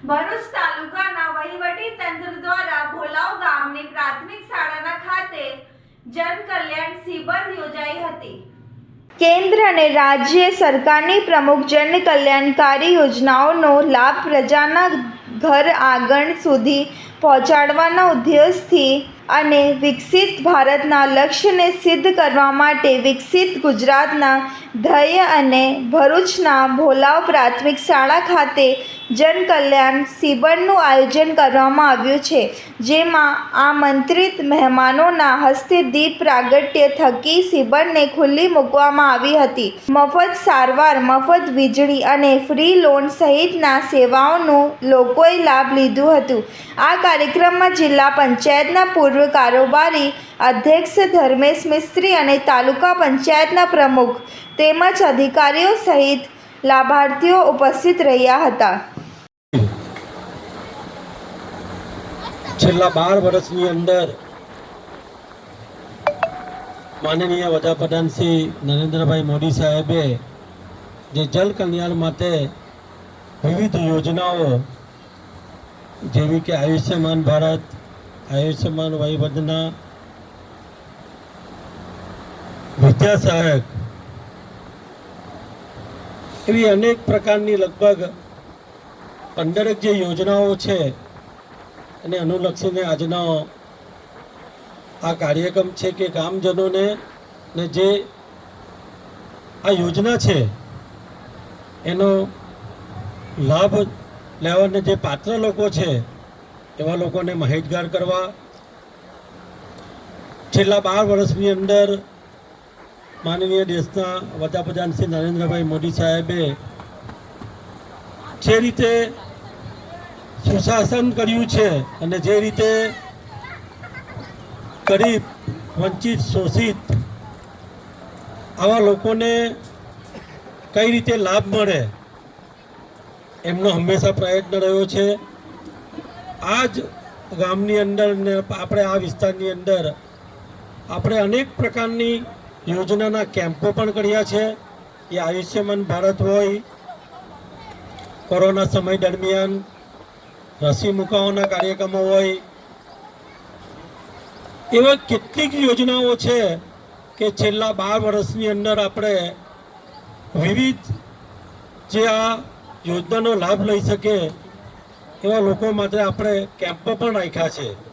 ભરૂચ તાલુકાના વહીવટી તંત્ર દ્વારા ભોલાવ ગામની પ્રાથમિક શાળાના ખાતે જનકલ્યાણ શિબિર યોજાઈ હતી। કેન્દ્ર અને રાજ્ય સરકારની પ્રમુખ જનકલ્યાણકારી યોજનાઓનો લાભ પ્રજાના ઘર આંગણ સુધી પહોંચાડવાના ઉદ્દેશથી અને વિકસિત ભારતના લક્ષ્યને સિદ્ધ કરવા માટે વિકસિત ગુજરાતના ધ્યેય અને ભરૂચના ભોલાવ પ્રાથમિક શાળા ખાતે જનકલ્યાણ શિબિરનું આયોજન કરવામાં આવ્યું છે, જેમાં આમંત્રિત મહેમાનોના હસ્તે દીપ પ્રાગટ્ય થકી શિબિરને ખુલ્લી મૂકવામાં આવી હતી। મફત સારવાર, મફત વીજળી અને ફ્રી લોન સહિતના સેવાઓનું લોકોએ લાભ લીધું હતું। આ કાર્યક્રમમાં જિલ્લા પંચાયતના પૂર્વ કારોબારી અધ્યક્ષ ધર્મેશ મિસ્ત્રી અને તાલુકા પંચાયતના પ્રમુખ તેમજ અધિકારીઓ સહિત લાભાર્થીઓ ઉપસ્થિત રહ્યા હતા। છેલ્લા 12 વર્ષની અંદર માનનીય વડાપ્રધાન શ્રી નરેન્દ્રભાઈ મોદી સાહેબે જે જલ કલ્યાણ માટે વિવિધ યોજનાઓ જેવી કે આયુષ્યમાન ભારત, આયુષ્યમાન વય યોજના, વિદ્યા સહાયક એવી અનેક પ્રકારની લગભગ 15 જે યોજનાઓ છે અને અનુલક્ષીને આજનો આ કાર્યક્રમ છે કે ગામજનોને ને જે આ યોજના છે એનો લાભ લેવાને જે પાત્ર લોકો છે એવા લોકોને માહિતગાર કરવા છેલ્લા 12 વર્ષની અંદર માનનીય દેશના વડાપ્રધાન શ્રી નરેન્દ્રભાઈ મોદી સાહેબે જે રીતે સુશાસન કર્યું છે અને જે રીતે ગરીબ, વંચિત, શોષિત આવા લોકોને કઈ રીતે લાભ મળે એમનો હંમેશા પ્રયત્ન રહ્યો છે। આ જ ગામની અંદર ને આપણે આ વિસ્તારની અંદર આપણે અનેક પ્રકારની યોજનાના કેમ્પો પણ કર્યા છે। એ આયુષ્યમાન ભારત હોય, કોરોના સમય દરમિયાન રસી મુકાવવાના કાર્યક્રમો હોય, એવા કેટલીક યોજનાઓ છે કે છેલ્લા 12 વર્ષની અંદર આપણે વિવિધ જે આ યોજનાનો લાભ લઈ શકે એવા લોકો માટે આપણે કેમ્પો પણ રાખ્યા છે।